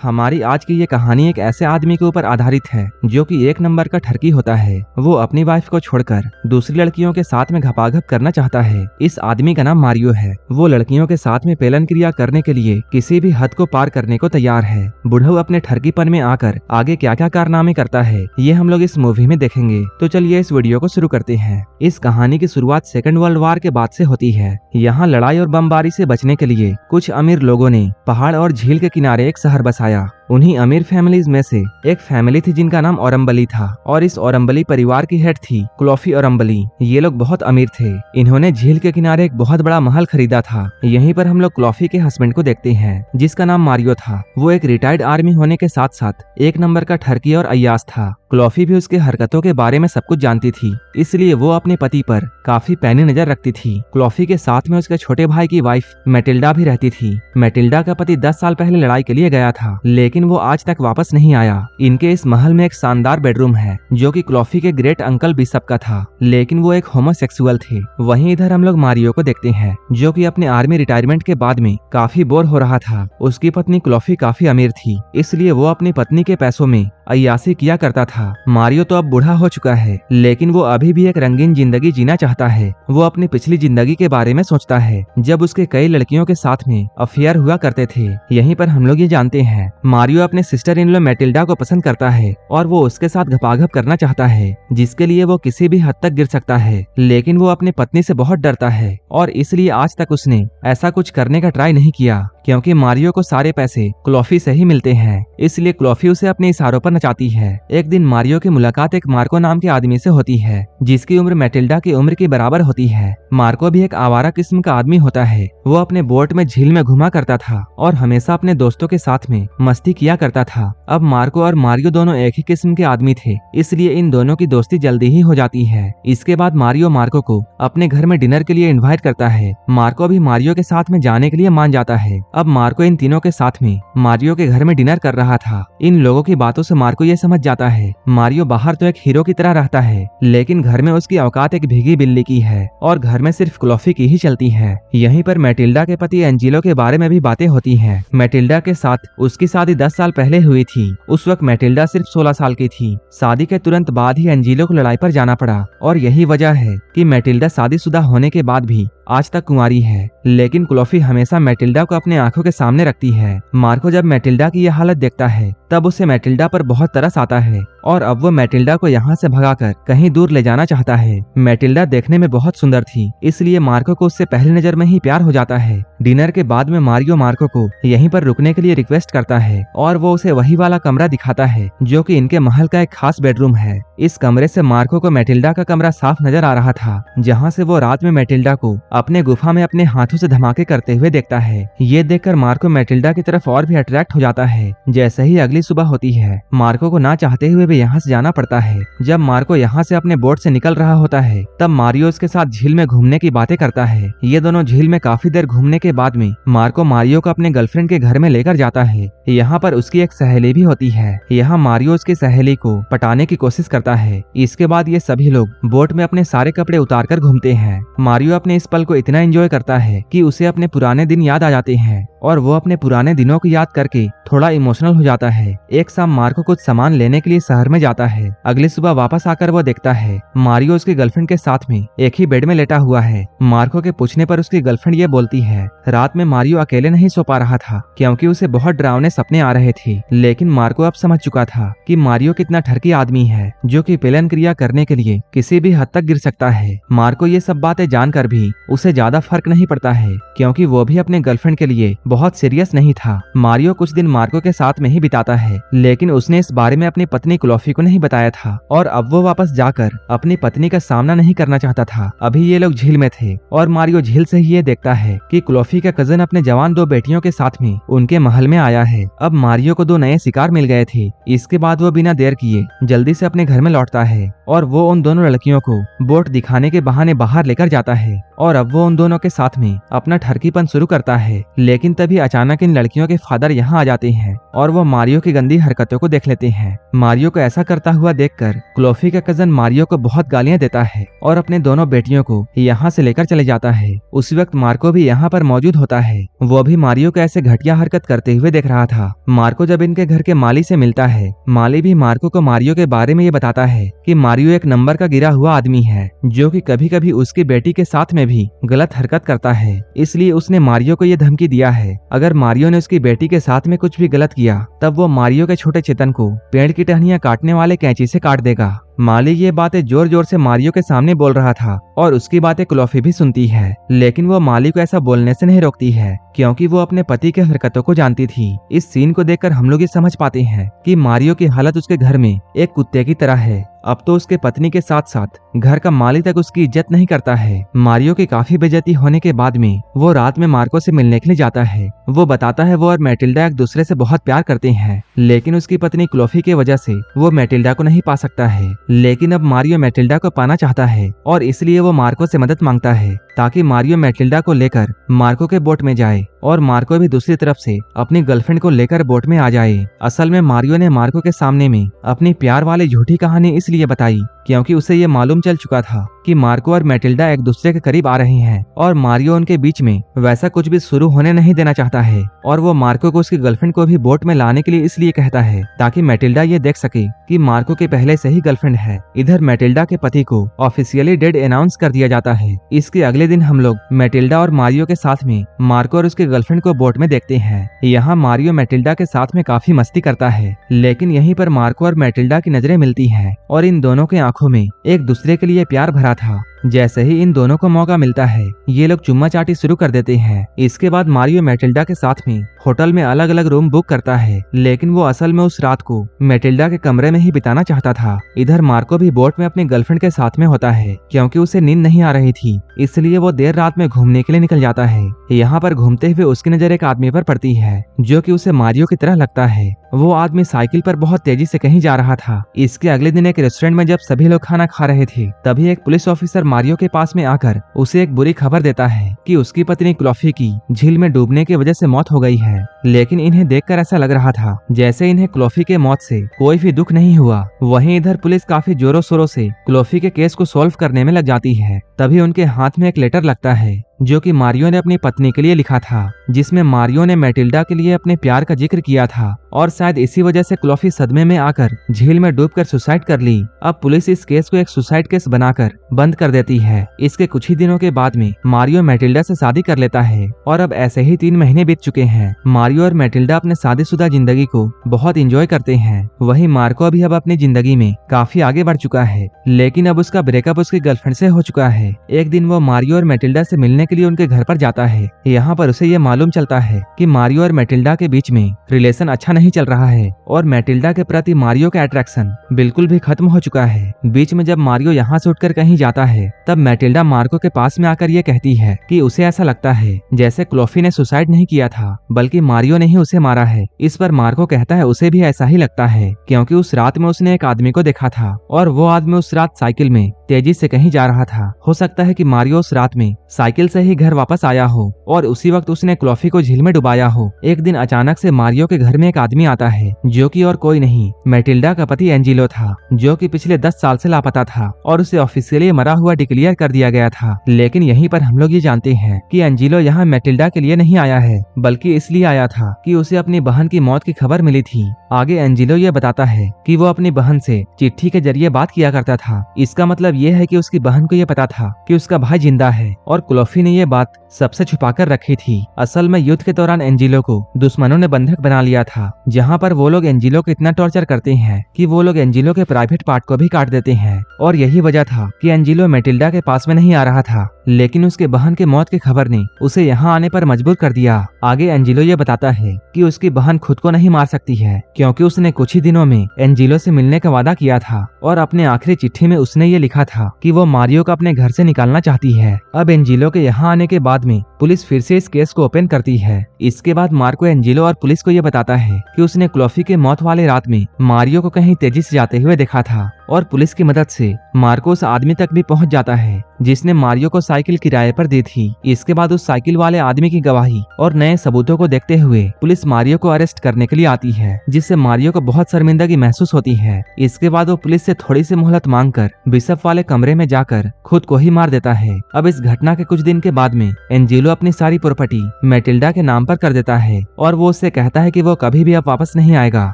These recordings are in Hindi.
हमारी आज की ये कहानी एक ऐसे आदमी के ऊपर आधारित है जो कि एक नंबर का ठरकी होता है। वो अपनी वाइफ को छोड़कर दूसरी लड़कियों के साथ में घपाघप करना चाहता है। इस आदमी का नाम मारियो है। वो लड़कियों के साथ में पेलन क्रिया करने के लिए किसी भी हद को पार करने को तैयार है। बुढ़ऊ अपने ठरकीपन में आकर आगे क्या क्या कारनामे करता है ये हम लोग इस मूवी में देखेंगे। तो चलिए इस वीडियो को शुरू करते हैं। इस कहानी की शुरुआत सेकेंड वर्ल्ड वॉर के बाद से होती है। यहाँ लड़ाई और बमबारी से बचने के लिए कुछ अमीर लोगों ने पहाड़ और झील के किनारे एक शहर बसाया। उन्हीं अमीर फैमिलीज में से एक फैमिली थी जिनका नाम औरम्बली था और इस औरम्बली परिवार की हेड थी क्लोफी औरम्बली। ये लोग बहुत अमीर थे। इन्होंने झील के किनारे एक बहुत बड़ा महल खरीदा था। यहीं पर हम लोग क्लोफी के हस्बैंड को देखते हैं जिसका नाम मारियो था। वो एक रिटायर्ड आर्मी होने के साथ साथ एक नंबर का ठरकी और अय्याश था। क्लोफी भी उसके हरकतों के बारे में सब कुछ जानती थी, इसलिए वो अपने पति पर काफी पैनी नजर रखती थी। क्लोफी के साथ में उसके छोटे भाई की वाइफ मैटिल्डा भी रहती थी। मैटिल्डा का पति 10 साल पहले लड़ाई के लिए गया था, लेकिन वो आज तक वापस नहीं आया। इनके इस महल में एक शानदार बेडरूम है जो कि क्लोफी के ग्रेट अंकल बिशप का था, लेकिन वो एक होमोसेक्सुअल थे। वहीं इधर हम लोग मारियो को देखते हैं जो कि अपने आर्मी रिटायरमेंट के बाद में काफी बोर हो रहा था। उसकी पत्नी क्लोफी काफी अमीर थी, इसलिए वो अपनी पत्नी के पैसों में अय्याशी किया करता था। मारियो तो अब बूढ़ा हो चुका है, लेकिन वो अभी भी एक रंगीन जिंदगी जीना चाहता है। वो अपनी पिछली जिंदगी के बारे में सोचता है जब उसके कई लड़कियों के साथ में अफेयर हुआ करते थे। यहीं पर हम लोग ये जानते हैं मारियो अपने सिस्टर इन लॉ मैटिल्डा को पसंद करता है और वो उसके साथ घपाघप करना चाहता है, जिसके लिए वो किसी भी हद तक गिर सकता है। लेकिन वो अपनी पत्नी से बहुत डरता है और इसलिए आज तक उसने ऐसा कुछ करने का ट्राई नहीं किया, क्योंकि मारियो को सारे पैसे क्लोफी से ही मिलते हैं। इसलिए क्लोफी उसे अपने इशारों पर नचाती है। एक दिन मारियो की मुलाकात एक मार्को नाम के आदमी से होती है जिसकी उम्र मैटिल्डा की उम्र के बराबर होती है। मार्को भी एक आवारा किस्म का आदमी होता है। वो अपने बोट में झील में घुमा करता था और हमेशा अपने दोस्तों के साथ में मस्ती किया करता था। अब मार्को और मारियो दोनों एक ही किस्म के आदमी थे, इसलिए इन दोनों की दोस्ती जल्दी ही हो जाती है। इसके बाद मारियो मार्को को अपने घर में डिनर के लिए इन्वाइट करता है। मार्को भी मारियो के साथ में जाने के लिए मान जाता है। अब मार्को इन तीनों के साथ में मारियो के घर में डिनर कर रहा था। इन लोगों की बातों से मार्को ये समझ जाता है मारियो बाहर तो एक हीरो की तरह रहता है, लेकिन घर में उसकी औकात एक भीगी बिल्ली की है और घर में सिर्फ क्लोफी की ही चलती है। यहीं पर मैटिल्डा के पति एंजिलो के बारे में भी बातें होती हैं। मैटिल्डा के साथ उसकी शादी 10 साल पहले हुई थी। उस वक्त मैटिल्डा सिर्फ 16 साल की थी। शादी के तुरंत बाद ही एंजिलो को लड़ाई पर जाना पड़ा और यही वजह है कि मैटिल्डा शादीशुदा होने के बाद भी आज तक कुंवारी है। लेकिन क्लोफी हमेशा मैटिल्डा को अपने आंखों के सामने रखती है। मार्को जब मैटिल्डा की यह हालत देखता है तब उसे मैटिल्डा पर बहुत तरस आता है और अब वो मैटिल्डा को यहाँ से भगाकर कहीं दूर ले जाना चाहता है। मैटिल्डा देखने में बहुत सुंदर थी, इसलिए मार्को को उससे पहली नजर में ही प्यार हो जाता है। डिनर के बाद में मारियो मार्को को यहीं पर रुकने के लिए रिक्वेस्ट करता है और वो उसे वही वाला कमरा दिखाता है जो कि इनके महल का एक खास बेडरूम है। इस कमरे से मार्को को मैटिल्डा का कमरा साफ नजर आ रहा था, जहाँ से वो रात में मैटिल्डा को अपने गुफा में अपने हाथों से धमाके करते हुए देखता है। ये देखकर मार्को मैटिल्डा की तरफ और भी अट्रैक्ट हो जाता है। जैसे ही अगली सुबह होती है, मार्को को ना चाहते हुए भी यहाँ से जाना पड़ता है। जब मार्को यहाँ से अपने बोट से निकल रहा होता है तब मारियो उसके साथ झील में घूमने की बातें करता है। ये दोनों झील में काफी देर घूमने के बाद में मार्को मारियो को अपने गर्लफ्रेंड के घर में लेकर जाता है। यहाँ पर उसकी एक सहेली भी होती है। यहाँ मारियो उसकी सहेली को पटाने की कोशिश करता है। इसके बाद ये सभी लोग बोट में अपने सारे कपड़े उतार कर घूमते हैं। मारियो अपने इस पल को इतना एंजॉय करता है कि उसे अपने पुराने दिन याद आ जाते हैं और वो अपने पुराने दिनों को याद करके थोड़ा इमोशनल हो जाता है। एक शाम मार्को कुछ सामान लेने के लिए शहर में जाता है। अगली सुबह वापस आकर वो देखता है मारियो उसकी गर्लफ्रेंड के साथ में एक ही बेड में लेटा हुआ है। मार्को के पूछने पर उसकी गर्लफ्रेंड ये बोलती है रात में मारियो अकेले नहीं सो पा रहा था क्योंकि उसे बहुत डरावने सपने आ रहे थे। लेकिन मार्को अब समझ चुका था कि मारियो कितना ठरकी आदमी है जो कि पेलन क्रिया करने के लिए किसी भी हद तक गिर सकता है। मार्को ये सब बातें जानकर भी उसे ज्यादा फर्क नहीं पड़ता है क्योंकि वो भी अपने गर्लफ्रेंड के लिए बहुत सीरियस नहीं था। मारियो कुछ दिन मार्को के साथ में ही बिताता है, लेकिन उसने इस बारे में अपनी पत्नी क्लोफी को नहीं बताया था और अब वो वापस जाकर अपनी पत्नी का सामना नहीं करना चाहता था। अभी ये लोग झील में थे और मारियो झील से ही ये देखता है कि क्लोफी का कजन अपने जवान 2 बेटियों के साथ में उनके महल में आया है। अब मारियो को 2 नए शिकार मिल गए थे। इसके बाद वो बिना देर किए जल्दी से अपने घर में लौटता है और वो उन दोनों लड़कियों को बोट दिखाने के बहाने बाहर लेकर जाता है और अब तब वो उन दोनों के साथ में अपना ठरकीपन शुरू करता है। लेकिन तभी अचानक इन लड़कियों के फादर यहाँ आ जाते हैं और वो मारियो की गंदी हरकतों को देख लेते हैं। मारियो को ऐसा करता हुआ देखकर क्लोफी का कजन मारियो को बहुत गालियां देता है और अपने दोनों बेटियों को यहाँ से लेकर चले जाता है। उसी वक्त मार्को भी यहाँ पर मौजूद होता है। वो भी मारियो को ऐसे घटिया हरकत करते हुए देख रहा था। मार्को जब इनके घर के माली से मिलता है, माली भी मार्को को मारियो के बारे में ये बताता है कि मारियो एक नंबर का गिरा हुआ आदमी है जो कि कभी कभी उसकी बेटी के साथ में भी गलत हरकत करता है। इसलिए उसने मारियो को ये धमकी दिया है, अगर मारियो ने उसकी बेटी के साथ में कुछ भी गलत किया तब वो मारियो के छोटे चेतन को पेड़ की टहनियां काटने वाले कैंची से काट देगा। माली ये बातें जोर जोर से मारियो के सामने बोल रहा था और उसकी बातें क्लोफी भी सुनती है, लेकिन वो माली को ऐसा बोलने से नहीं रोकती है क्योंकि वो अपने पति के हरकतों को जानती थी। इस सीन को देखकर हम लोग ये समझ पाते हैं कि मारियो की हालत उसके घर में एक कुत्ते की तरह है। अब तो उसके पत्नी के साथ साथ घर का माली तक उसकी इज्जत नहीं करता है। मारियो की काफी बेइज्जती होने के बाद में वो रात में मार्को से मिलने के लिए जाता है। वो बताता है वो और मैटिल्डा एक दूसरे से बहुत प्यार करते हैं, लेकिन उसकी पत्नी क्लोफी की वजह से वो मैटिल्डा को नहीं पा सकता है। लेकिन अब मारियो मैटिल्डा को पाना चाहता है और इसलिए वो मार्को से मदद मांगता है ताकि मारियो मैटिल्डा को लेकर मार्को के बोट में जाए और मार्को भी दूसरी तरफ से अपनी गर्लफ्रेंड को लेकर बोट में आ जाए। असल में मारियो ने मार्को के सामने में अपनी प्यार वाली झूठी कहानी इसलिए बताई क्योंकि उसे ये मालूम चल चुका था कि मार्को और मैटिल्डा एक दूसरे के करीब आ रहे हैं और मारियो उनके बीच में वैसा कुछ भी शुरू होने नहीं देना चाहता है। और वो मार्को को उसकी गर्लफ्रेंड को भी बोट में लाने के लिए इसलिए कहता है ताकि मैटिल्डा ये देख सके कि मार्को के पहले से ही गर्लफ्रेंड है। इधर मैटिल्डा के पति को ऑफिशियली डेड अनाउंस कर दिया जाता है। इसके अगले दिन हम लोग मैटिल्डा और मारियो के साथ में मार्को और उसके गर्लफ्रेंड को बोट में देखते हैं। यहाँ मारियो मैटिल्डा के साथ में काफी मस्ती करता है, लेकिन यहीं पर मार्को और मैटिल्डा की नजरें मिलती हैं और इन दोनों के आंखों में एक दूसरे के लिए प्यार भरा था। जैसे ही इन दोनों को मौका मिलता है ये लोग चुम्मा चाटी शुरू कर देते हैं। इसके बाद मारियो मैटिल्डा के साथ में होटल में अलग अलग रूम बुक करता है, लेकिन वो असल में उस रात को मैटिल्डा के कमरे में ही बिताना चाहता था। इधर मार्को भी बोट में अपनी गर्लफ्रेंड के साथ में होता है क्योंकि उसे नींद नहीं आ रही थी, इसलिए वो देर रात में घूमने के लिए निकल जाता है। यहाँ पर घूमते हुए उसकी नजर एक आदमी पर पड़ती है जो कि उसे मारियो की तरह लगता है। वो आदमी साइकिल पर बहुत तेजी से कहीं जा रहा था। इसके अगले दिन एक रेस्टोरेंट में जब सभी लोग खाना खा रहे थे तभी एक पुलिस ऑफिसर मारियो के पास में आकर उसे एक बुरी खबर देता है कि उसकी पत्नी क्लोफी की झील में डूबने की वजह से मौत हो गई है। लेकिन इन्हें देखकर ऐसा लग रहा था जैसे इन्हें क्लोफी के मौत से कोई भी दुख नहीं हुआ। वहीं इधर पुलिस काफी जोरों शोरों से क्लोफी के केस को सॉल्व करने में लग जाती है। तभी उनके हाथ में एक लेटर लगता है जो कि मारियो ने अपनी पत्नी के लिए लिखा था, जिसमें मारियो ने मैटिल्डा के लिए अपने प्यार का जिक्र किया था और शायद इसी वजह से क्लोफी सदमे में आकर झील में डूबकर सुसाइड कर ली। अब पुलिस इस केस को एक सुसाइड केस बनाकर बंद कर देती है। इसके कुछ ही दिनों के बाद में मारियो मैटिल्डा से शादी कर लेता है और अब ऐसे ही 3 महीने बीत चुके हैं। मारियो और मैटिल्डा अपने शादीशुदा जिंदगी को बहुत एंजॉय करते हैं। वहीं मार्को भी अब अपनी जिंदगी में काफी आगे बढ़ चुका है, लेकिन अब उसका ब्रेकअप उसकी गर्लफ्रेंड से हो चुका है। एक दिन वो मारियो और मैटिल्डा से मिलने के लिए उनके घर पर जाता है। यहाँ पर उसे ये मालूम चलता है कि मारियो और मैटिल्डा के बीच में रिलेशन अच्छा नहीं चल रहा है और मैटिल्डा के प्रति मारियो का अट्रैक्शन बिल्कुल भी खत्म हो चुका है। बीच में जब मारियो यहाँ से उठकर कहीं जाता है तब मैटिल्डा मार्को के पास में आकर ये कहती है कि उसे ऐसा लगता है जैसे क्लोफी ने सुसाइड नहीं किया था बल्कि मारियो ने ही उसे मारा है। इस पर मार्को कहता है उसे भी ऐसा ही लगता है क्योंकि उस रात में उसने एक आदमी को देखा था और वो आदमी उस रात साइकिल में तेजी से कहीं जा रहा था। हो सकता है कि मारियो उस रात में साइकिल से ही घर वापस आया हो और उसी वक्त उसने क्लोफी को झील में डुबाया हो। एक दिन अचानक से मारियो के घर में एक आदमी आता है जो कि और कोई नहीं मैटिल्डा का पति एंजिलो था, जो कि पिछले 10 साल से लापता था और उसे ऑफिशियली मरा हुआ डिक्लेयर कर दिया गया था। लेकिन यहीं पर हम लोग ये जानते हैं कि एंजिलो यहाँ मैटिल्डा के लिए नहीं आया है बल्कि इसलिए आया था कि उसे अपनी बहन की मौत की खबर मिली थी। आगे एंजिलो ये बताता है कि वो अपनी बहन से चिट्ठी के जरिए बात किया करता था। इसका मतलब ये है कि उसकी बहन को ये पता था कि उसका भाई जिंदा है और क्लोफी ने ये बात सबसे छुपाकर रखी थी। असल में युद्ध के दौरान एंजिलो को दुश्मनों ने बंधक बना लिया था, जहाँ पर वो लोग एंजिलो को इतना टॉर्चर करते हैं कि वो लोग एंजिलो के प्राइवेट पार्ट को भी काट देते हैं। और यही वजह था कि एंजिलो मैटिल्डा के पास में नहीं आ रहा था, लेकिन उसके बहन के मौत की खबर ने उसे यहाँ आने पर मजबूर कर दिया। आगे एंजिलो ये बताता है कि उसकी बहन खुद को नहीं मार सकती है क्योंकि उसने कुछ ही दिनों में एंजिलो से मिलने का वादा किया था और अपने आखिरी चिट्ठी में उसने ये लिखा था कि वो मारियो को अपने घर से निकालना चाहती है। अब एंजिलो के यहाँ आने के बाद में पुलिस फिर से इस केस को ओपन करती है। इसके बाद मार्को एंजिलो और पुलिस को ये बताता है कि उसने क्लोफी के मौत वाले रात में मारियो को कहीं तेजी से जाते हुए देखा था और पुलिस की मदद से मार्को उस आदमी तक भी पहुंच जाता है जिसने मारियो को साइकिल किराए पर दी थी। इसके बाद उस साइकिल वाले आदमी की गवाही और नए सबूतों को देखते हुए पुलिस मारियो को अरेस्ट करने के लिए आती है, जिससे मारियो को बहुत शर्मिंदगी महसूस होती है। इसके बाद वो पुलिस से थोड़ी सी मोहलत मांगकर बिशप वाले कमरे में जाकर खुद को ही मार देता है। अब इस घटना के कुछ दिन के बाद में एंजेलो अपनी सारी प्रॉपर्टी मैटिल्डा के नाम पर कर देता है और वो उससे कहता है कि वो कभी भी अब वापस नहीं आएगा,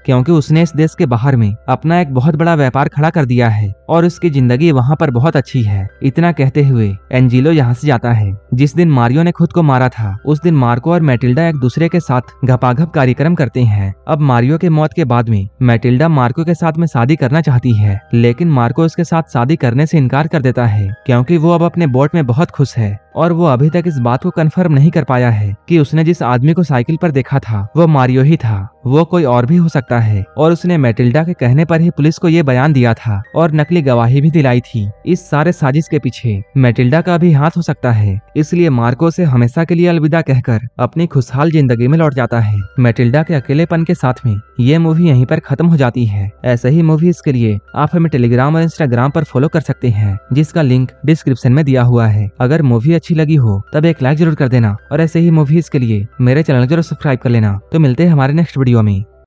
क्योंकि उसने इस देश के बाहर में अपना एक बहुत बड़ा व्यापार खड़ा कर दिया है और उसकी जिंदगी वहाँ पर बहुत अच्छी है। इतना कहते हुए एंजेलो यहाँ से जाता है। जिस दिन मारियो ने खुद को मारा था उस दिन मार्को और मैटिल्डा एक दूसरे के साथ घपाघप कार्यक्रम करते हैं। अब मारियो के मौत के बाद में मैटिल्डा मार्को के साथ में शादी करना चाहती है, लेकिन मार्को उसके साथ शादी करने से इनकार कर देता है क्योंकि वो अब अपने बोट में बहुत खुश है और वो अभी तक इस बात को कंफर्म नहीं कर पाया है कि उसने जिस आदमी को साइकिल पर देखा था वो मारियो ही था, वो कोई और भी हो सकता है। और उसने मैटिल्डा के कहने पर ही पुलिस को ये बयान दिया था और नकली गवाही भी दिलाई थी। इस सारे साजिश के पीछे मैटिल्डा का भी हाथ हो सकता है, इसलिए मार्को से हमेशा के लिए अलविदा कहकर अपनी खुशहाल जिंदगी में लौट जाता है। मैटिल्डा के अकेलेपन के साथ में ये मूवी यहीं पर खत्म हो जाती है। ऐसे ही मूवीज के लिए आप हमें टेलीग्राम और इंस्टाग्राम पर फॉलो कर सकते हैं, जिसका लिंक डिस्क्रिप्शन में दिया हुआ है। अगर मूवी अच्छी लगी हो तब एक लाइक जरूर कर देना और ऐसे ही मूवीज के लिए मेरे चैनल जरूर सब्सक्राइब कर लेना। तो मिलते हैं हमारे नेक्स्ट वीडियो में।